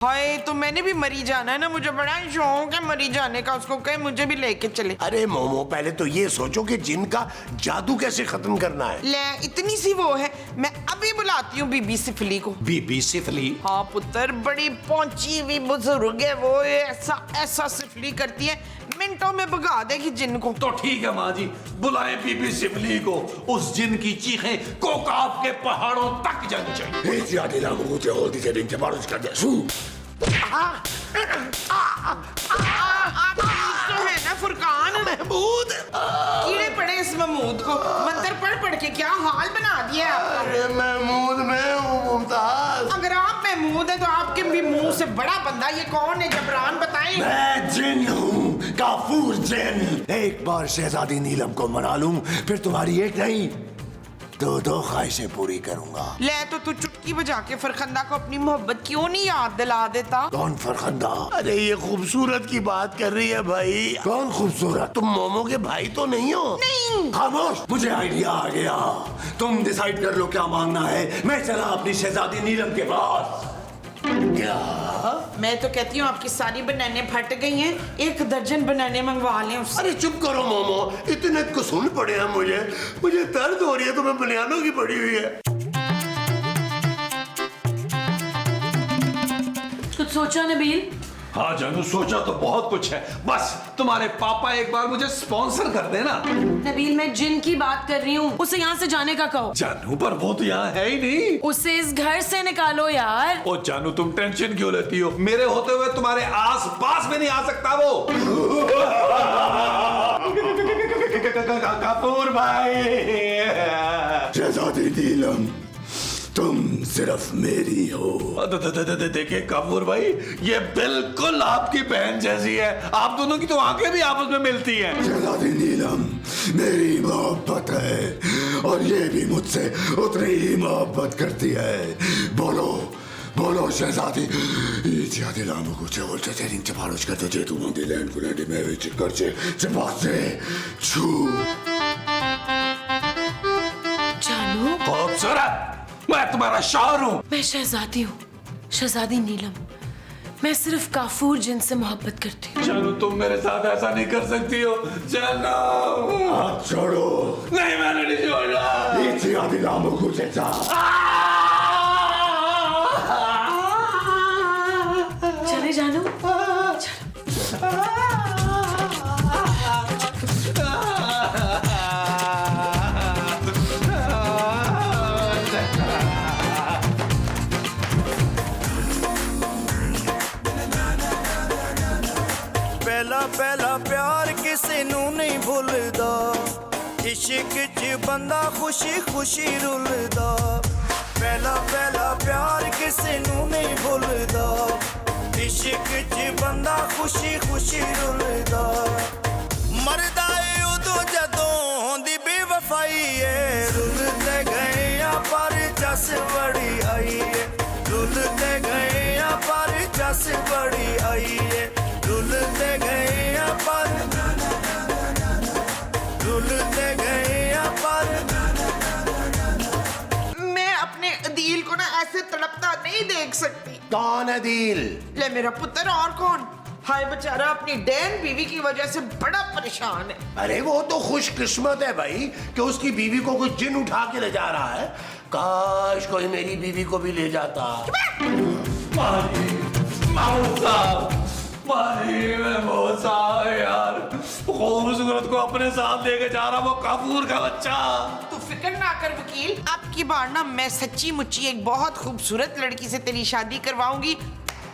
हाय तो मैंने भी मरी जाना है ना, मुझे बड़ा शौक है मरी जाने का। उसको कहे मुझे भी लेके चले। अरे मोमो पहले तो ये सोचो कि जिन का जादू कैसे खत्म करना है। ले इतनी सी वो है, मैं अभी बुलाती हूँ बीबी सिफली को। बीबी सिफली? हाँ पुत्र, बड़ी पहुंची हुई बुजुर्ग है वो, ऐसा ऐसा सिफली करती है, मिनटों में भगा देगी जिन को। तो ठीक है माँ जी, बुलाए बीबी सिफली को। उस जिन की चीखें कोकाब के पहाड़ों तक जानी चाहिए। आप तो है ना फुरकान महमूद, कीड़े पड़े इस महमूद को, मंत्र पढ़ के क्या हाल बना दिया आपका। अरे महमूद मैं हूँ मुमताज। अगर आप महमूद है तो आपके भी मुंह से बड़ा बंदा ये कौन है जबरान, बताएं। मैं जिन हूँ, काफूर जिन। एक बार शहजादी नीलम को मना लूं, फिर तुम्हारी एक नहीं दो ख्वाहिशें पूरी करूंगा। ले तो तू चुटकी बजा के फरखंदा को अपनी मोहब्बत क्यों नहीं याद दिला देता। कौन फरखंदा? अरे ये खूबसूरत की बात कर रही है भाई। कौन खूबसूरत? तुम मोमो के भाई तो नहीं हो? नहीं। खामोश, मुझे आइडिया आ गया। तुम डिसाइड कर लो क्या मांगना है, मैं चला अपनी शहजादी नीलम के पास। क्या? मैं तो कहती हूँ आपकी सारी बनाने फट गई हैं, 1 दर्जन बनाने मंगवा लें उससे। अरे चुप करो मोमो, इतने कुसूल पड़े हैं मुझे दर्द हो रही है, तुम्हें बनियानों की पड़ी हुई है। कुछ सोचा नबील? हाँ जानू, सोचा तो बहुत कुछ है, बस तुम्हारे पापा एक बार मुझे स्पॉन्सर कर देना। नबील मैं जिन की बात कर रही हूँ, उसे यहाँ से जाने का कहो। जानू पर वो तो यहाँ है ही नहीं। उसे इस घर से निकालो यार। ओ जानू तुम टेंशन क्यों लेती हो, मेरे होते हुए तुम्हारे आस पास में नहीं आ सकता वो। कपूर भाई, शहजादी नीलम तुम सिर्फ मेरी हो। देखिए कपूर भाई, ये बिल्कुल आपकी बहन जैसी है, आप दोनों की तो आंखें भी आपस में मिलती हैं। शहजादी नीलम मेरी मोहब्बत है और ये भी मुझसे उतनी ही मोहब्बत करती है। बोलो शहजादी इत्यादि लामो को चोलचे तेरिंग चपारोच करते जे तू मंदी लैंड को लैंड में विच करचे चपासे छू। जानू खूबसूरत, मैं तुम्हारा शौहर हूँ। मैं शहजादी हूँ, शहजादी नीलम। मैं सिर्फ काफूर जिन से मोहब्बत करती हूँ। जानू तुम मेरे साथ ऐसा नहीं कर सकती हो। जानू हाथ छोड़ो। नहीं, मैंने नहीं छोड़ा। इत्यादि लामो को चेचा। चले जानू, पहला प्यार किसी नू नहीं भूलदा, इश्क च बंदा खुशी खुशी रुलदा। पहला प्यार किसी नू नहीं भूलदा, इश्क च बंदा खुशी खुशी रुलदा। मरदा है उदों जदों दी बेवफाई है, रुलदे गए पर जस बड़ी आई है, रुलदे गए पर जस बड़ी आई है, रुलदे गए पर रुलदे गए पर। मैं अपने अदील को ना ऐसे तड़पता नहीं देख सकती। कौन अदील? ले मेरा पुत्र, और कौन? हाय बेचारा अपनी डैन बीवी की वजह से बड़ा परेशान है। अरे वो तो खुशकिस्मत है भाई कि उसकी बीवी को कोई जिन उठा के ले जा रहा है। काश कोई मेरी बीवी को भी ले जाता। यार खूबसूरत को अपने साथ लेके जा रहा वो काफूर का बच्चा। तू फिक्र ना कर वकील, अब की बार ना मैं सच्ची मुच्ची एक बहुत खूबसूरत लड़की से तेरी शादी करवाऊंगी,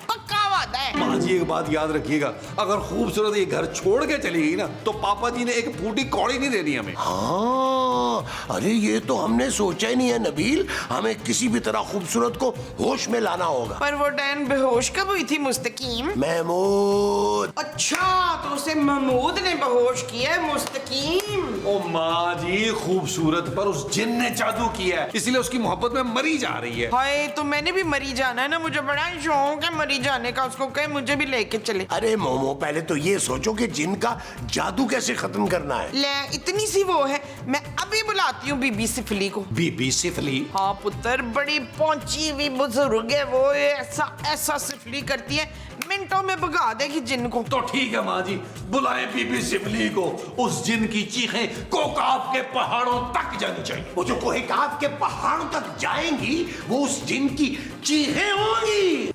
पक्का वादा है। माँ जी एक बात याद रखिएगा, अगर खूबसूरत ये घर छोड़ के चली गई ना तो पापा जी ने एक फूटी कौड़ी नहीं देनी हमें। हाँ, अरे ये तो हमने सोचा ही नहीं है नबील, हमें किसी भी तरह खूबसूरत को होश में लाना होगा। पर वो डैन बेहोश कब हुई थी मुस्तकीम? महमूद। अच्छा तो उसे महमूद ने बेहोश किया है मुस्तकीम। ओ माँ जी, खूबसूरत पर उस जिन ने जादू किया है, इसीलिए उसकी मोहब्बत में मरी जा रही है। हाय तो मैंने भी मरी जाना है ना, मुझे बड़ा शौक है मरी जाने का। उसको कहे मुझे भी लेके चले। अरे मोमो पहले तो ये सोचो कि जिन का जादू कैसे खत्म करना है। ले इतनी सी वो है, मैं अभी बुलाती हूँ बीबी सिफली को। बीबी सिफली? हाँ पुत्र, बड़ी पहुंची हुई बुजुर्ग है वो, ऐसा ऐसा सिफली करती है, मिनटों में भगा देगी जिन को। तो ठीक है माँ जी, बुलाएं बीबी सिफली को। उस जिन की चीखें कोकाब के पहाड़ों तक जानी चाहिए। वो जो कोहिकाब के पहाड़ों तक जाएंगी वो उस जिन की चीखें होंगी।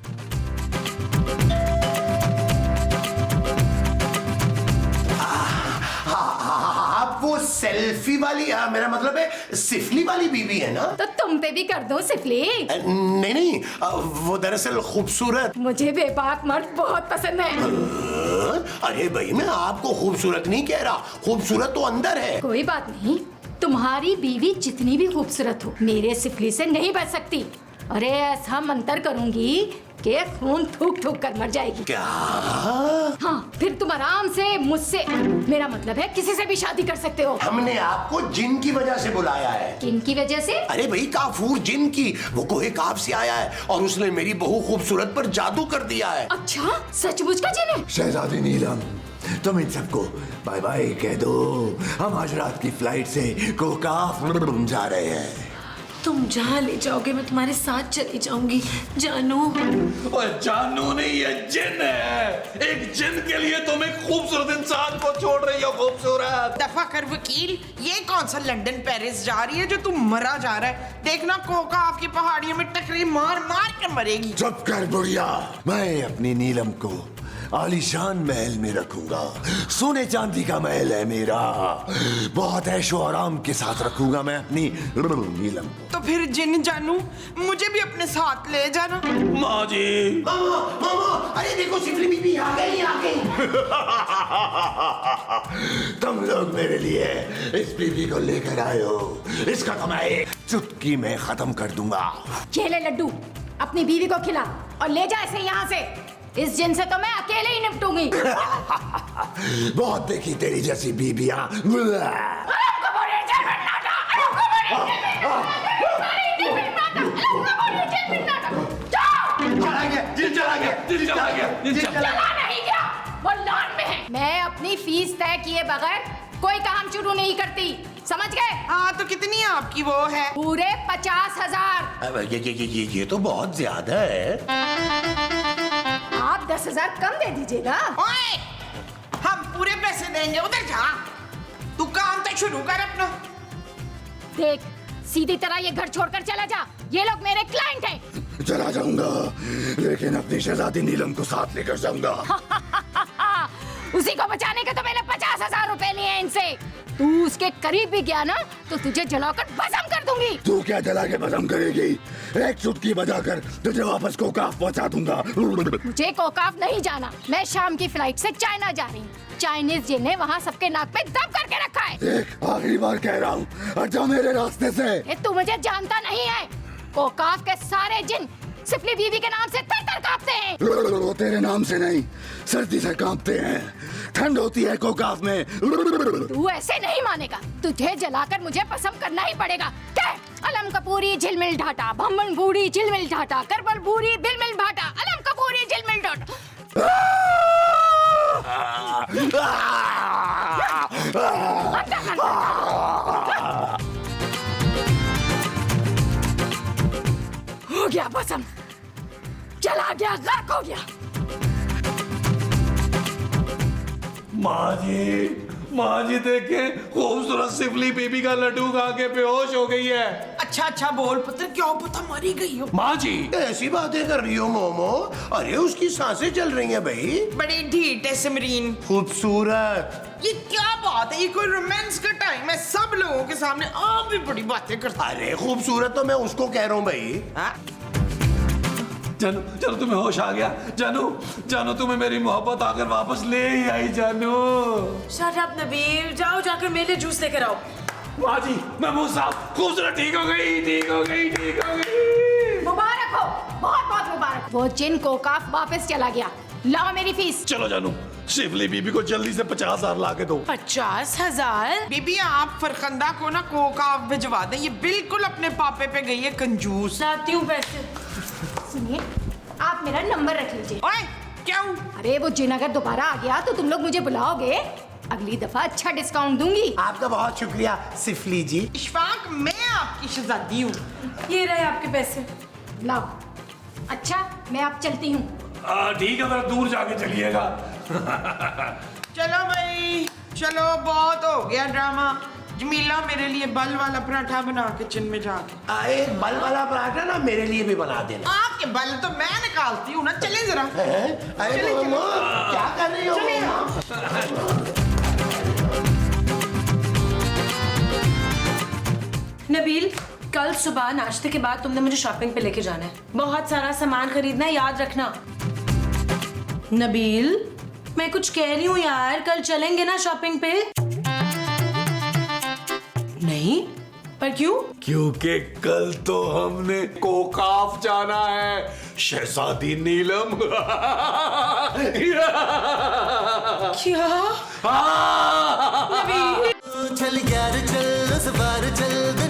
आप वो सेल्फी वाली, मेरा मतलब है सिफली वाली बीवी है ना? तो तुम पे भी कर दो सिफली। नहीं नहीं, वो दरअसल खूबसूरत। मुझे बेबाक मर्द बहुत पसंद है। अरे भाई, मैं आपको खूबसूरत नहीं कह रहा, खूबसूरत तो अंदर है। कोई बात नहीं, तुम्हारी बीवी जितनी भी खूबसूरत हो मेरे सिफली से नहीं बच सकती। अरे ऐसा मंतर करूंगी कि खून थूक थूक कर मर जाएगी। क्या? हाँ, फिर तुम आराम से मुझसे, मेरा मतलब है किसी से भी शादी कर सकते हो। हमने आपको जिन की वजह से बुलाया है। किन की वजह से? अरे भाई, काफूर जिन की। वो कोहिकाब से आया है और उसने मेरी बहू खूबसूरत पर जादू कर दिया है। अच्छा, सचमुच का जिन है? शहजादी नीलम, तुम इन सबको बाय बाय कह दो। हम आज रात की फ्लाइट से कोकाफ जा रहे हैं। तुम जहाँ ले जाओगे मैं तुम्हारे साथ चली जाऊंगी जानू। और जानू नहीं, ये जिन है। एक जिन के लिए तुम एक खूबसूरत इंसान को छोड़ रही हो। खूबसूरत दफा कर वकील, ये कौन सा लंदन पेरिस जा रही है जो तू मरा जा रहा है? देखना कोकाफ की पहाड़ियों में टकरी मार मार के मरेगी। चुप कर बुढ़िया, मैं अपनी नीलम को आलीशान महल में रखूंगा। सोने चांदी का महल है मेरा। बहुत ऐशो आराम के साथ रखूंगा मैं अपनी नीलम को। तो फिर जिन जानू, मुझे भी अपने साथ ले जाना। माँ जी। मामा, मामा, अरे देखो सिफली बीबी आ गई, आ गई। तुम लोग मेरे लिए इस बीबी को लेकर आए हो, इसका तो मैं एक चुटकी में खत्म कर दूंगा। ये ले लड्डू, अपनी बीवी को खिला और ले जा इसे यहाँ से। इस जिन से तो मैं अकेले ही निपटूंगी। बहुत देखी तेरी जैसी बीबियां। चला गया, जिन चला गया, जिन चला गया, जिन चला गया। चला नहीं गया, वो लॉन में है। मैं अपनी फीस तय किए बगैर कोई काम शुरू नहीं करती, समझ गए? हाँ, तो कितनी आपकी वो है? पूरे 50,000। अब ये तो बहुत ज्यादा है। आप 10,000 कम दे दीजिएगा। ओए, हम पूरे पैसे देंगे, उधर जा। तू काम तो शुरू कर अपना। देख, सीधी तरह ये घर छोड़कर चला जा, ये लोग मेरे क्लाइंट हैं। चला जाऊंगा, लेकिन अपनी शहजादी नीलम को साथ लेकर जाऊंगा। उसी को बचाने के तो मैंने 50,000 रुपए लिए इनसे। तू उसके करीब भी गया ना तो तुझे जलाकर भस्म कर दूंगी। तू क्या जला के भस्म करेगी? एक चुटकी बजाकर तुझे वापस कोकाफ पहुंचा दूंगा। मुझे कोकाफ नहीं जाना, मैं शाम की फ्लाइट से चाइना जा रही हूँ। चाइनीज जिन ने वहाँ सबके नाक पे दम करके रखा है। देख, आखिरी बार कह रहा हूँ, हट जा मेरे रास्ते से। तू मुझे जानता नहीं है। कोकाफ के सारे जिन सिफली बीवी के नाम से थर-थर कांपते हैं। तेरे नाम से नहीं, सर्दी से कांपते हैं। ठंड होती है कोकाफ में। तू ऐसे नहीं मानेगा, तुझे जलाकर मुझे पसंद करना ही पड़ेगा। क्या? अलम कपूरी झिलमिल ढाटा, भम्बन बूढ़ी झिलमिल ढाटा, करबल बूढ़ी बिलमिल भाटा, अलम कपूरी झिलमिल ढाटा। हो गया पसंद, चला गया, गर्क हो गया। माँ जी देखें, खूबसूरत सिफली बेबी का लड्डू खा के बेहोश हो गई है। अच्छा अच्छा बोल पुत्र, क्यों पता मरी गई हो? माँ जी ऐसी बातें कर रही हो मोमो? अरे उसकी सांसें चल रही हैं भाई। बड़ी ढीठ है सिमरीन। खूबसूरत। ये क्या बात है? ये कोई रोमांस का टाइम है? सब लोगों के सामने आप भी बड़ी बातें करता है। अरे खूबसूरत तो मैं उसको कह रहा हूँ भाई। हाँ? जानू, जानू तुम्हें होश आ गया? जानू, जानू तुम्हें मेरी मोहब्बत आकर वापस ले ही आई। जानू शट अप नबील, जाओ जाकर मेरे लिए जूस लेकर आओ। माँ जी, महमूद साहब, खूबसूरत ठीक हो गई, ठीक हो गई, ठीक हो गई। मुबारक हो, बहुत बहुत मुबारक। वो जिन कोकाफ वापस चला गया। लाओ मेरी फीस। चलो जानू, शिवली बीबी को जल्दी से 50,000 ला के दो। 50,000? बीबी आप फरखंदा को ना कोकाफ भिजवा दें, ये बिल्कुल अपने पापे पे गई है कंजूस। लाती हूँ पैसे। सुनिए, आप मेरा नंबर रख लीजिए। ओए, क्यों? अरे वो जिन अगर दोबारा आ गया तो तुम लोग मुझे बुलाओगे? अगली दफा अच्छा डिस्काउंट दूंगी। आपका बहुत शुक्रिया सिफली जी। इशफाक, मैं आपकी शहजादी हूँ। ये रहे आपके पैसे। लाओ। अच्छा मैं अब चलती हूँ। ठीक है, जरा दूर जाके चलिएगा। चलो भाई चलो, बहुत हो गया ड्रामा। जमीला मेरे लिए बल वाला पराठा बना किचन में जाके। एक बल वाला पराठा ना मेरे लिए भी बना देना। आपके बल तो मैं निकालती हूँ ना, चले जरा। अरे मम्मा, क्या कर रही हो मम्मा? नबील, कल सुबह नाश्ते के बाद तुमने मुझे शॉपिंग पे लेके जाना है। बहुत सारा सामान खरीदना है, याद रखना। नबील, मैं कुछ कह रही हूँ यार, कल चलेंगे ना शॉपिंग पे? नहीं, पर क्यों? क्योंकि कल तो हमने कोकाफ जाना है, शहजादी नीलम। क्या? चल यार चल, इस बार चल